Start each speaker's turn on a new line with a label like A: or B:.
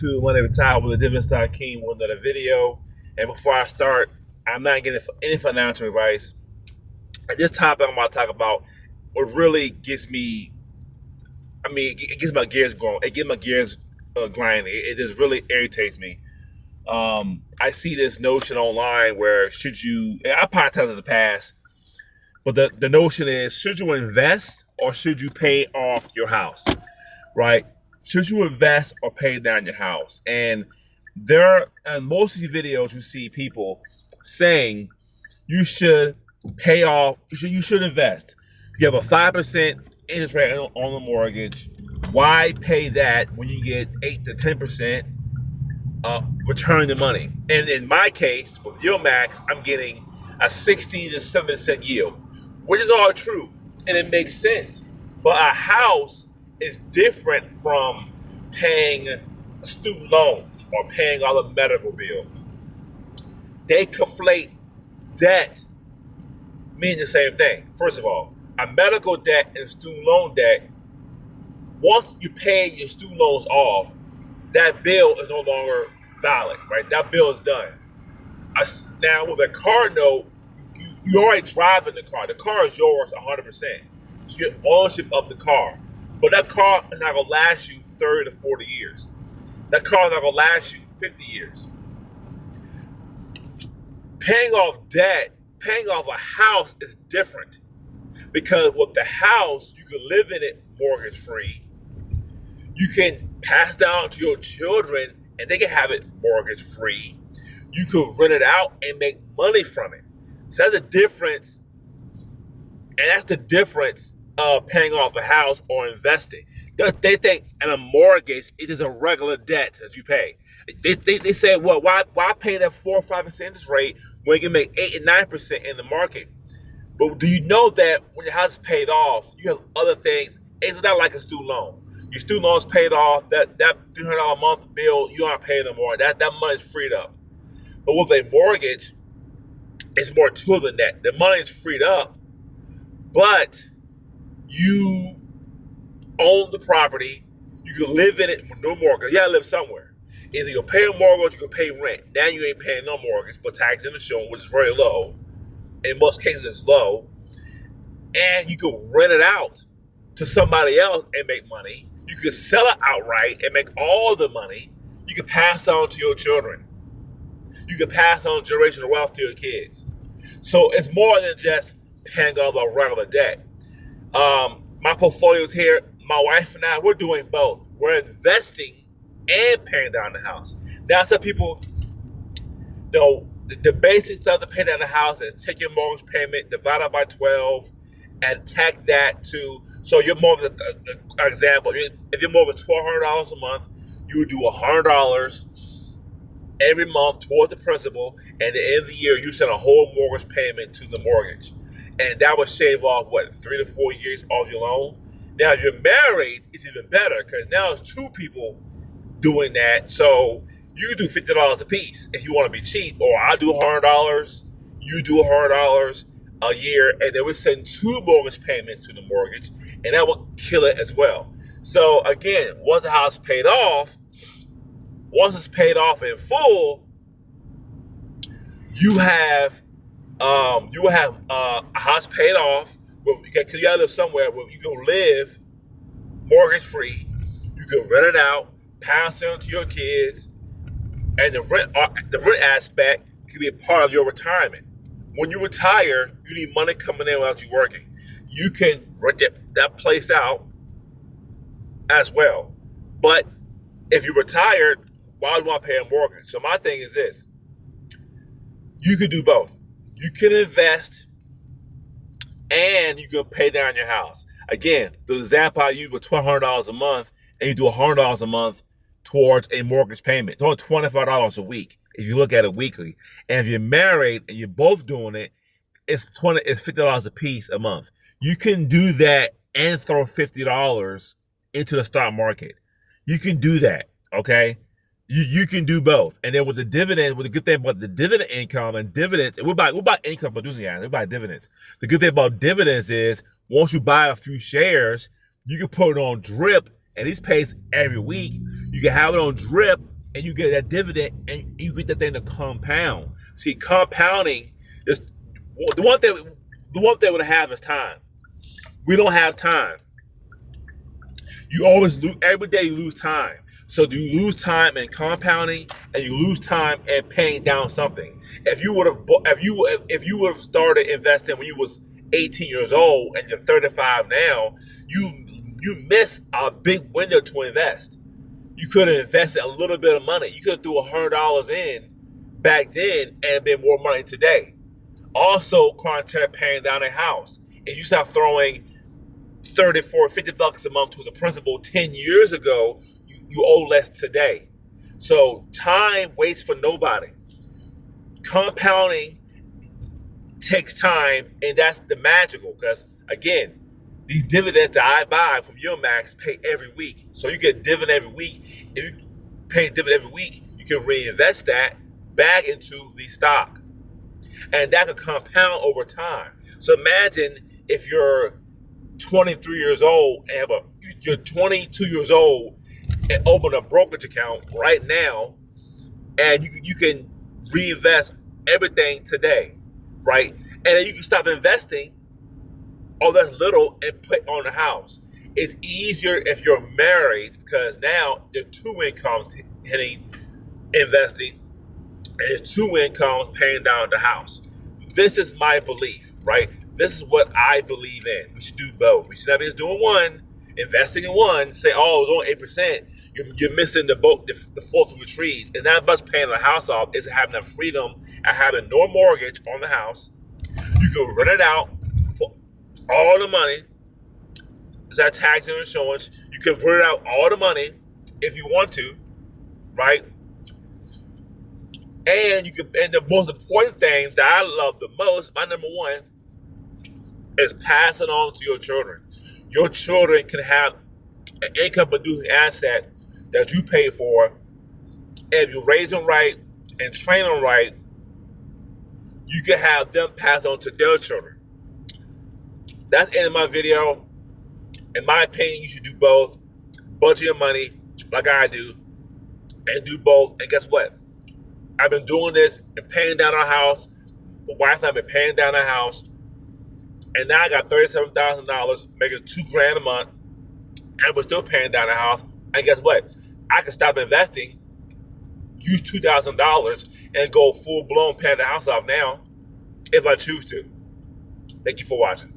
A: To one every time with a different style king with another video. And before I start, I'm not getting any financial advice. And this topic I'm about to talk about what really gets me. It gets my gears going. It gets my gears grinding. It just really irritates me. I see this notion online where should you? And I podcast in the past, but the notion is should you invest or should you pay off your house? Right? Should you invest or pay down your house? And there, in most of these videos, you see people saying you should pay off. You should invest. You have a 5% interest rate on the mortgage. Why pay that when you get 8 to 10% return the money? And in my case, with Yield Max, I'm getting a 60 to 70% yield, which is all true and it makes sense. But a house is different from paying student loans or paying all the medical bill. They conflate debt mean the same thing. First of all, a medical debt and a student loan debt, once you pay your student loans off, that bill is no longer valid, right? That bill is done. Now, with a car note, you already driving the car. The car is yours 100%. It's your ownership of the car. But that car is not going to last you 30 to 40 years. That car is not going to last you 50 years. Paying off debt, paying off a house is different. Because with the house, you can live in it mortgage free. You can pass down to your children and they can have it mortgage free. You can rent it out and make money from it. So that's the difference. And that's the difference of paying off a house or investing. They think in a mortgage it is a regular debt that you pay. They say, well, why pay that 4 or 5% interest rate when you can make 8 and 9% in the market? But do you know that when your house is paid off, you have other things? It's not like a student loan. Your student loan is paid off. That $300 a month bill, you aren't paying no more. That money is freed up. But with a mortgage, it's more to it than that. The money is freed up, but you own the property. You can live in it with no mortgage. You gotta live somewhere. Either you'll pay a mortgage, you can pay rent. Now you ain't paying no mortgage, but tax and insurance, which is very low. In most cases, it's low. And you can rent it out to somebody else and make money. You can sell it outright and make all the money. You can pass on to your children. You can pass on generational wealth to your kids. So it's more than just paying off a regular debt. My portfolio's here. My wife and I, we're doing both. We're investing and paying down the house. Now, some people, the basic stuff to pay down the house is take your mortgage payment, divide it by 12, and tack that to, so you're more of an example. If you're more of $1,200 a month, you would do $100 every month toward the principal, and at the end of the year, you send a whole mortgage payment to the mortgage. And that would shave off, 3 to 4 years off your loan? Now, if you're married, it's even better because now it's two people doing that. So you can do $50 a piece if you want to be cheap, or I do $100, you do $100 a year, and then we send two mortgage payments to the mortgage, and that will kill it as well. So again, once the house is paid off, once it's paid off in full, you will have a house paid off. Because you gotta live somewhere where you can live mortgage free. You can rent it out, pass it on to your kids, and the rent aspect can be a part of your retirement. When you retire, you need money coming in without you working. You can rent that place out as well. But if you're retired, why do you want to pay a mortgage? So my thing is this: you can do both. You can invest and you can pay down your house. Again, the example I use with $1,200 a month, and you do $100 a month towards a mortgage payment. It's only $25 a week if you look at it weekly. And if you're married and you're both doing it, it's $50 a piece a month. You can do that and throw $50 into the stock market. You can do that, okay? You can do both. And then with the dividend, with the good thing about the dividend income and dividends, we're about income producing guys, we buy dividends. The good thing about dividends is once you buy a few shares, you can put it on drip and these pays every week. You can have it on drip, and you get that dividend, and you get that thing to compound. See, compounding is the one thing. The one thing we have is time. We don't have time. You always lose every day. You lose time. So do you lose time in compounding, and you lose time in paying down something? If you would have, if you would have started investing when you was 18 years old and you're 35 now, you miss a big window to invest. You could have invested a little bit of money. You could have threw $100 in back then and been more money today. Also, consider paying down a house. If you start throwing 30, 40, $50 a month towards a principal 10 years ago, you owe less today. So time waits for nobody. Compounding takes time, and that's the magical, because again, these dividends that I buy from Max pay every week. So you get dividend every week. If you pay dividend every week, you can reinvest that back into the stock. And that can compound over time. So imagine if you're 23 years old and you're 22 years old and open a brokerage account right now, and you can reinvest everything today, right? And then you can stop investing all that little and put on the house. It's easier if you're married, because now there are two incomes hitting investing, and there's two incomes paying down the house. This is my belief, right? This is what I believe in. We should do both. We should not be just doing one, investing in one, say, oh, it's only 8%. You're missing the boat, the forest from the trees. It's not about paying the house off. It's having the freedom and having no mortgage on the house. You can rent it out for all the money. Is that tax and insurance? You can rent out all the money if you want to, right? And the most important thing that I love the most, my number one, is passing on to your children. Your children can have an income producing asset that you pay for, and if you raise them right and train them right, you can have them pass on to their children. That's the end of my video. In my opinion, you should do both. Budget your money like I do, and do both. And guess what? I've been doing this and paying down our house. My wife and I have been paying down our house. And now I got $37,000, making $2,000 a month, and we're still paying down the house. And guess what? I can stop investing, use $2,000, and go full blown paying the house off now, if I choose to. Thank you for watching.